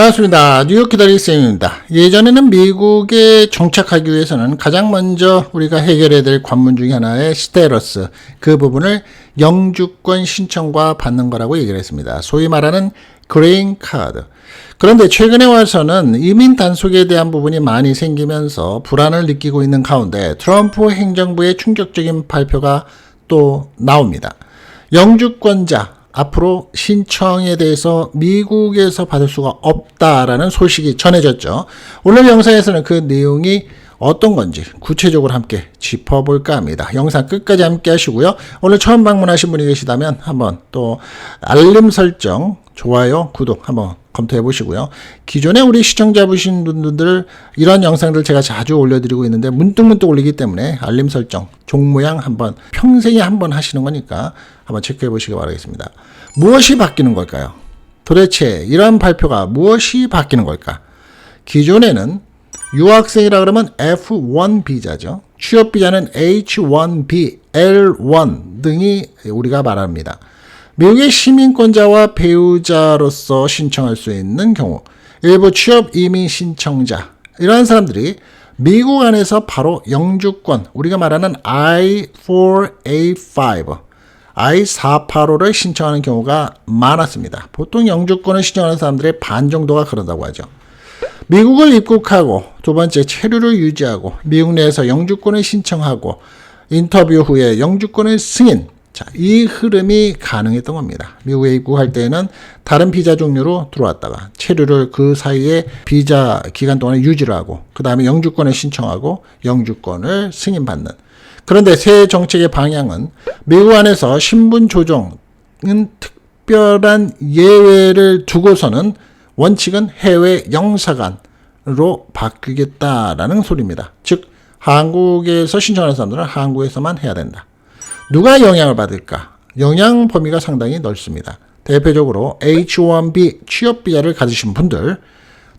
반갑습니다. 뉴욕 기다릴 쌤입니다. 예전에는 미국에 정착하기 위해서는 가장 먼저 우리가 해결해야 될 관문 중에 하나의 스테러스, 그 부분을 영주권 신청과 받는 거라고 얘기를 했습니다. 소위 말하는 그레인 카드. 그런데 최근에 와서는 이민 단속에 대한 부분이 많이 생기면서 불안을 느끼고 있는 가운데 트럼프 행정부의 충격적인 발표가 또 나옵니다. 영주권자 앞으로 신청에 대해서 미국에서 받을 수가 없다라는 소식이 전해졌죠. 오늘 영상에서는 그 내용이 어떤 건지 구체적으로 함께 짚어볼까 합니다. 영상 끝까지 함께 하시고요. 오늘 처음 방문하신 분이 계시다면 한번 또 알림 설정, 좋아요, 구독 한번 검토해 보시고요. 기존에 우리 시청자분들 분들 이런 영상들 제가 자주 올려드리고 있는데 문득문득 올리기 때문에 알림 설정, 종 모양 한번 평생에 한번 하시는 거니까 한번 체크해 보시기 바라겠습니다. 무엇이 바뀌는 걸까요? 도대체 이러한 발표가 무엇이 바뀌는 걸까? 기존에는 유학생이라 그러면 F1 비자죠. 취업 비자는 H1B, L1 등이 우리가 말합니다. 미국의 시민권자와 배우자로서 신청할 수 있는 경우, 일부 취업 이민 신청자, 이러한 사람들이 미국 안에서 바로 영주권, 우리가 말하는 I-485, I-485를 신청하는 경우가 많았습니다. 보통 영주권을 신청하는 사람들의 반 정도가 그런다고 하죠. 미국을 입국하고 두 번째 체류를 유지하고 미국 내에서 영주권을 신청하고 인터뷰 후에 영주권을 승인, 자, 이 흐름이 가능했던 겁니다. 미국에 입국할 때는 다른 비자 종류로 들어왔다가 체류를 그 사이에 비자 기간 동안에 유지를 하고 그 다음에 영주권을 신청하고 영주권을 승인받는. 그런데 새 정책의 방향은 미국 안에서 신분 조정은 특별한 예외를 두고서는 원칙은 해외 영사관으로 바뀌겠다라는 소리입니다. 즉 한국에서 신청하는 사람들은 한국에서만 해야 된다. 누가 영향을 받을까? 영향 범위가 상당히 넓습니다. 대표적으로 H1B 취업 비자를 가지신 분들,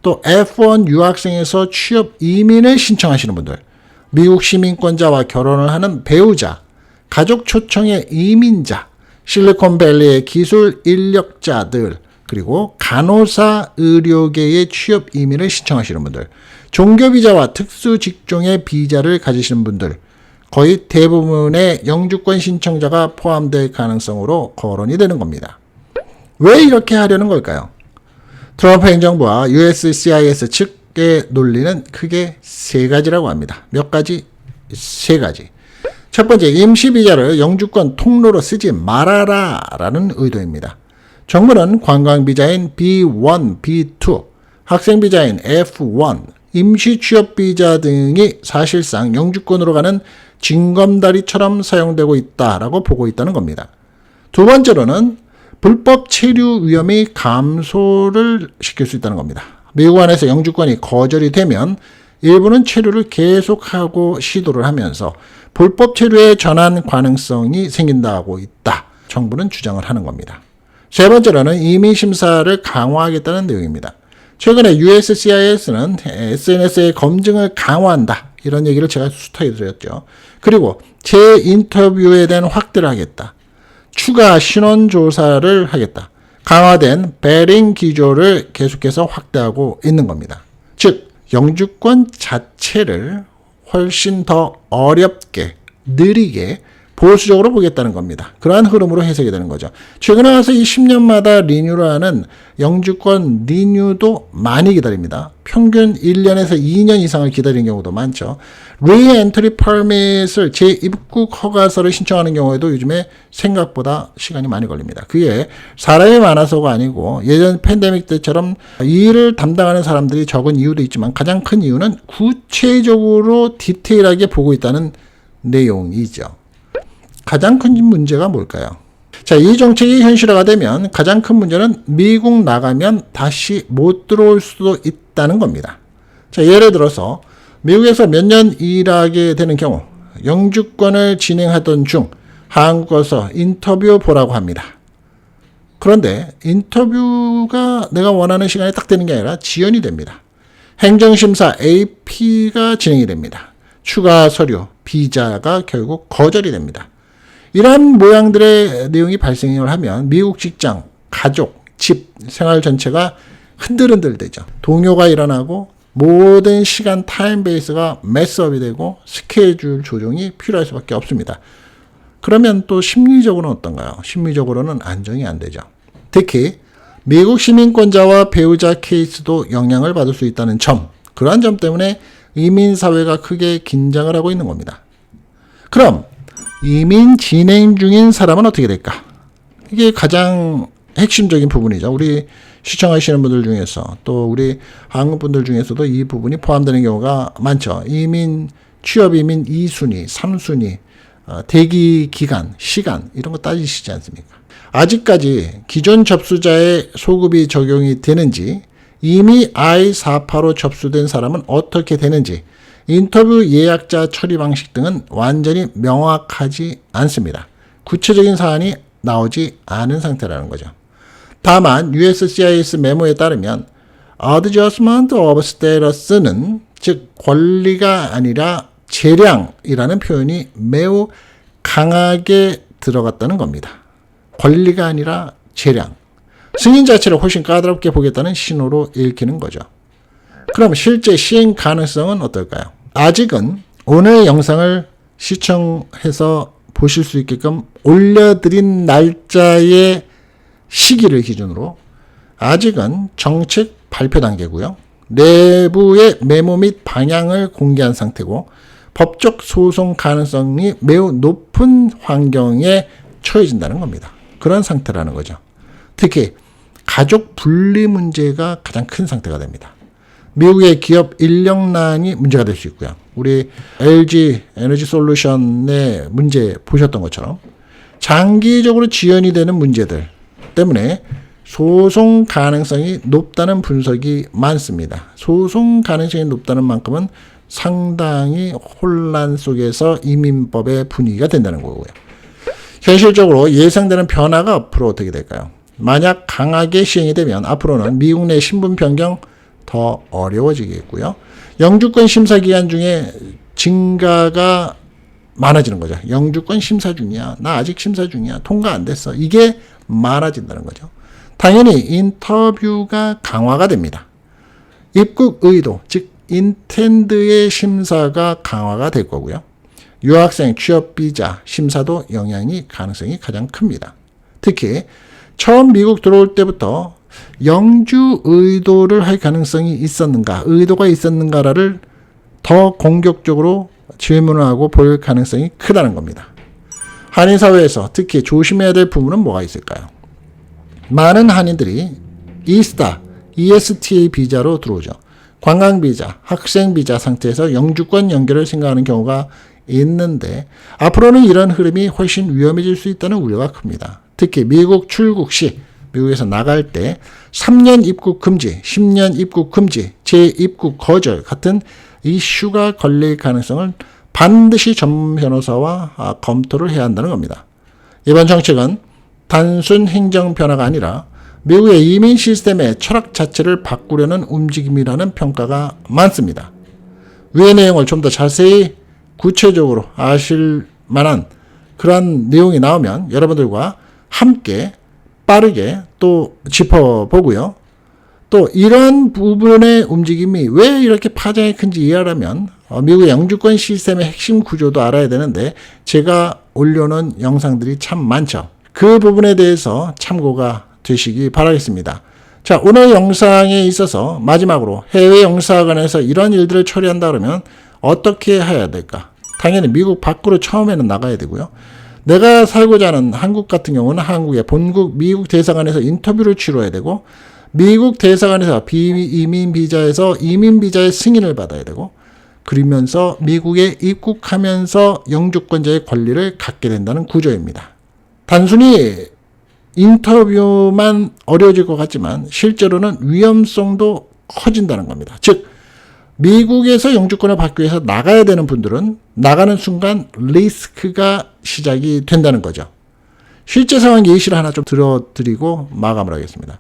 또 F1 유학생에서 취업 이민을 신청하시는 분들, 미국 시민권자와 결혼을 하는 배우자, 가족 초청의 이민자, 실리콘밸리의 기술 인력자들, 그리고 간호사 의료계의 취업 이민을 신청하시는 분들, 종교 비자와 특수 직종의 비자를 가지시는 분들, 거의 대부분의 영주권 신청자가 포함될 가능성으로 거론이 되는 겁니다. 왜 이렇게 하려는 걸까요? 트럼프 행정부와 USCIS 측의 논리는 크게 세 가지라고 합니다. 몇 가지? 세 가지. 첫 번째, 임시 비자를 영주권 통로로 쓰지 말아라 라는 의도입니다. 정부는 관광 비자인 B1, B2, 학생 비자인 F1, 임시 취업 비자 등이 사실상 영주권으로 가는 징검다리처럼 사용되고 있다라고 보고 있다는 겁니다. 두 번째로는 불법 체류 위험이 감소를 시킬 수 있다는 겁니다. 미국 안에서 영주권이 거절이 되면 일부는 체류를 계속하고 시도를 하면서 불법 체류에 전환 가능성이 생긴다고 있다. 정부는 주장을 하는 겁니다. 세 번째로는 이민 심사를 강화하겠다는 내용입니다. 최근에 USCIS는 SNS의 검증을 강화한다. 이런 얘기를 제가 수터에 드렸죠. 그리고 재인터뷰에 대한 확대를 하겠다. 추가 신원 조사를 하겠다. 강화된 베링 기조를 계속해서 확대하고 있는 겁니다. 즉, 영주권 자체를 훨씬 더 어렵게, 느리게, 보수적으로 보겠다는 겁니다. 그러한 흐름으로 해석이 되는 거죠. 최근에 와서 이 10년마다 리뉴를 하는 영주권 리뉴도 많이 기다립니다. 평균 1년에서 2년 이상을 기다리는 경우도 많죠. Re-entry permit을 재입국 허가서를 신청하는 경우에도 요즘에 생각보다 시간이 많이 걸립니다. 그게 사람이 많아서가 아니고 예전 팬데믹 때처럼 이 일을 담당하는 사람들이 적은 이유도 있지만 가장 큰 이유는 구체적으로 디테일하게 보고 있다는 내용이죠. 가장 큰 문제가 뭘까요? 자, 이 정책이 현실화가 되면 가장 큰 문제는 미국 나가면 다시 못 들어올 수도 있다는 겁니다. 자, 예를 들어서 미국에서 몇 년 일하게 되는 경우 영주권을 진행하던 중 한국 와서 인터뷰 보라고 합니다. 그런데 인터뷰가 내가 원하는 시간에 딱 되는 게 아니라 지연이 됩니다. 행정심사 AP가 진행이 됩니다. 추가 서류, 비자가 결국 거절이 됩니다. 이러한 모양들의 내용이 발생을 하면 미국 직장, 가족, 집, 생활 전체가 흔들흔들 되죠. 동요가 일어나고 모든 시간 타임 베이스가 매스업이 되고 스케줄 조정이 필요할 수밖에 없습니다. 그러면 또 심리적으로는 어떤가요? 심리적으로는 안정이 안 되죠. 특히 미국 시민권자와 배우자 케이스도 영향을 받을 수 있다는 점, 그러한 점 때문에 이민사회가 크게 긴장을 하고 있는 겁니다. 그럼 이민 진행 중인 사람은 어떻게 될까? 이게 가장 핵심적인 부분이죠. 우리 시청하시는 분들 중에서 또 우리 한국 분들 중에서도 이 부분이 포함되는 경우가 많죠. 이민, 취업이민 2순위, 3순위, 대기 기간, 시간 이런 거 따지시지 않습니까? 아직까지 기존 접수자의 소급이 적용이 되는지, 이미 I-485 접수된 사람은 어떻게 되는지, 인터뷰 예약자 처리 방식 등은 완전히 명확하지 않습니다. 구체적인 사안이 나오지 않은 상태라는 거죠. 다만 USCIS 메모에 따르면 Adjustment of Status는 즉 권리가 아니라 재량이라는 표현이 매우 강하게 들어갔다는 겁니다. 권리가 아니라 재량. 승인 자체를 훨씬 까다롭게 보겠다는 신호로 읽히는 거죠. 그럼 실제 시행 가능성은 어떨까요? 아직은 오늘 영상을 시청해서 보실 수 있게끔 올려드린 날짜의 시기를 기준으로 아직은 정책 발표 단계고요. 내부의 메모 및 방향을 공개한 상태고 법적 소송 가능성이 매우 높은 환경에 처해진다는 겁니다. 그런 상태라는 거죠. 특히 가족 분리 문제가 가장 큰 상태가 됩니다. 미국의 기업 인력난이 문제가 될 수 있고요. 우리 LG 에너지 솔루션의 문제 보셨던 것처럼 장기적으로 지연이 되는 문제들 때문에 소송 가능성이 높다는 분석이 많습니다. 소송 가능성이 높다는 만큼은 상당히 혼란 속에서 이민법의 분위기가 된다는 거고요. 현실적으로 예상되는 변화가 앞으로 어떻게 될까요? 만약 강하게 시행이 되면 앞으로는 미국 내 신분 변경 더 어려워지겠고요. 영주권 심사 기간 중에 증가가 많아지는 거죠. 영주권 심사 중이야. 나 아직 심사 중이야. 통과 안 됐어. 이게 많아진다는 거죠. 당연히 인터뷰가 강화가 됩니다. 입국 의도, 즉 인텐드의 심사가 강화가 될 거고요. 유학생 취업 비자 심사도 영향이 가능성이 가장 큽니다. 특히 처음 미국 들어올 때부터 영주 의도를 할 가능성이 있었는가, 의도가 있었는가를 더 공격적으로 질문을 하고 볼 가능성이 크다는 겁니다. 한인 사회에서 특히 조심해야 될 부분은 뭐가 있을까요? 많은 한인들이 ESTA, ESTA 비자로 들어오죠. 관광 비자, 학생 비자 상태에서 영주권 연결을 생각하는 경우가 있는데 앞으로는 이런 흐름이 훨씬 위험해질 수 있다는 우려가 큽니다. 특히 미국 출국 시, 미국에서 나갈 때 3년 입국 금지, 10년 입국 금지, 재입국 거절 같은 이슈가 걸릴 가능성을 반드시 전문 변호사와 검토를 해야 한다는 겁니다. 이번 정책은 단순 행정 변화가 아니라 미국의 이민 시스템의 철학 자체를 바꾸려는 움직임이라는 평가가 많습니다. 위의 내용을 좀 더 자세히 구체적으로 아실 만한 그러한 내용이 나오면 여러분들과 함께 빠르게 또 짚어보고요. 또 이런 부분의 움직임이 왜 이렇게 파장이 큰지 이해하려면 미국의 영주권 시스템의 핵심 구조도 알아야 되는데 제가 올려놓은 영상들이 참 많죠. 그 부분에 대해서 참고가 되시기 바라겠습니다. 자, 오늘 영상에 있어서 마지막으로 해외 영사관에서 이런 일들을 처리한다 그러면 어떻게 해야 될까? 당연히 미국 밖으로 처음에는 나가야 되고요. 내가 살고자 하는 한국 같은 경우는 한국의 본국 미국 대사관에서 인터뷰를 치러야 되고 미국 대사관에서 비이민 비자에서 이민 비자의 승인을 받아야 되고 그러면서 미국에 입국하면서 영주권자의 권리를 갖게 된다는 구조입니다. 단순히 인터뷰만 어려워질 것 같지만 실제로는 위험성도 커진다는 겁니다. 즉 미국에서 영주권을 받기 위해서 나가야 되는 분들은 나가는 순간 리스크가 시작이 된다는 거죠. 실제 상황 예시를 하나 좀 들어드리고 마감을 하겠습니다.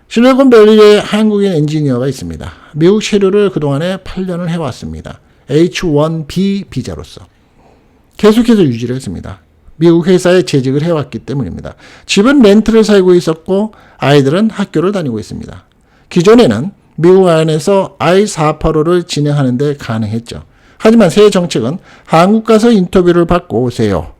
실리콘밸리에 한국인 엔지니어가 있습니다. 미국 체류를 그동안에 8년을 해왔습니다. H-1B 비자로서. 계속해서 유지를 했습니다. 미국 회사에 재직을 해왔기 때문입니다. 집은 렌트를 살고 있었고 아이들은 학교를 다니고 있습니다. 기존에는 미국 안에서 I-485를 진행하는 데 가능했죠. 하지만 새 정책은 한국 가서 인터뷰를 받고 오세요.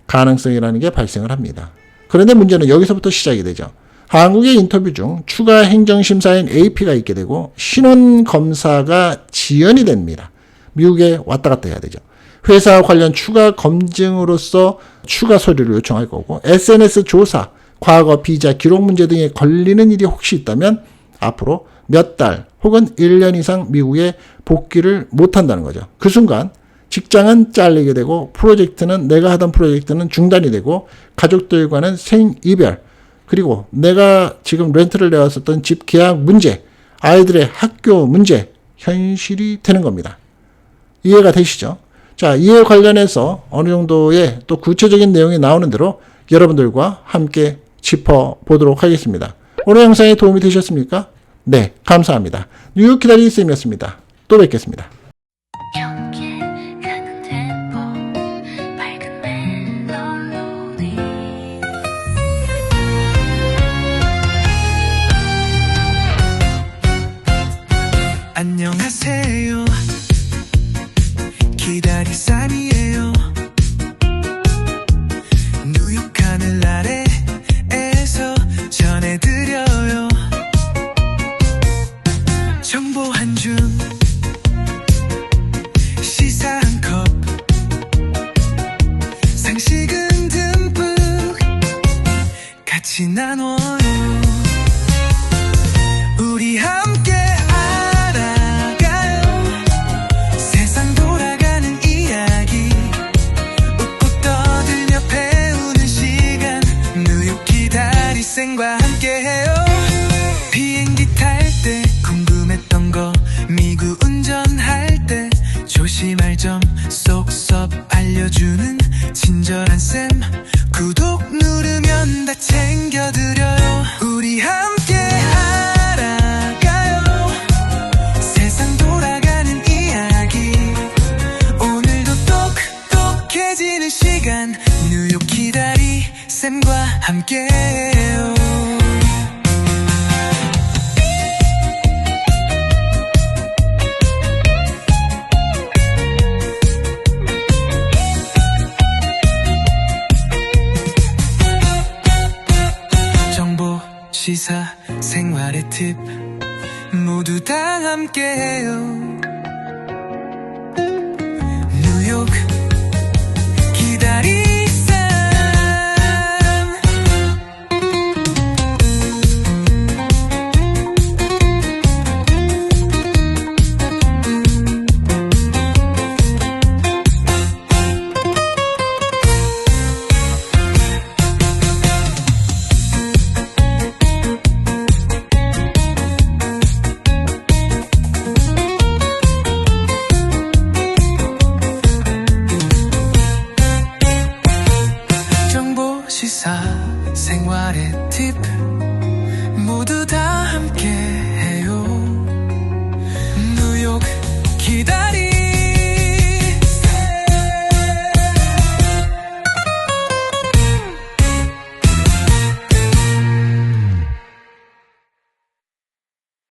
가능성이라는 게 발생을 합니다. 그런데 문제는 여기서부터 시작이 되죠. 한국의 인터뷰 중 추가 행정심사인 AP가 있게 되고 신원검사가 지연이 됩니다. 미국에 왔다 갔다 해야 되죠. 회사 관련 추가 검증으로서 추가 서류를 요청할 거고 SNS 조사, 과거 비자 기록 문제 등에 걸리는 일이 혹시 있다면 앞으로 몇 달 혹은 1년 이상 미국에 복귀를 못한다는 거죠. 그 순간 직장은 잘리게 되고 내가 하던 프로젝트는 중단이 되고 가족들과는 생이별, 그리고 내가 지금 렌트를 내왔었던 집 계약 문제, 아이들의 학교 문제, 현실이 되는 겁니다. 이해가 되시죠? 자, 이에 관련해서 어느 정도의 또 구체적인 내용이 나오는 대로 여러분들과 함께 짚어보도록 하겠습니다. 오늘 영상이 도움이 되셨습니까? 네, 감사합니다. 뉴욕 기다리 쌤이었습니다. 또 뵙겠습니다. 안녕하세요. 기다리 쌈이에요. 뉴욕 하늘 아래에서 전해드려요. 정보 한 줌, 시사 한 컵, 상식은 듬뿍 같이 나눠요. 우리 함께 과 함께해요. 비행기 탈 때 궁금했던 거, 미국 운전할 때 조심할 점 쏙쏙 알려주는 친절한 쌤. 구독 누르면 다 챙겨드려요. 우리 함께 알아가요. 세상 돌아가는 이야기. 오늘도 똑똑해지는 시간. 뉴욕 기다리 쌤과 함께해요. 정보, 시사, 생활의 팁 모두 다 함께해요.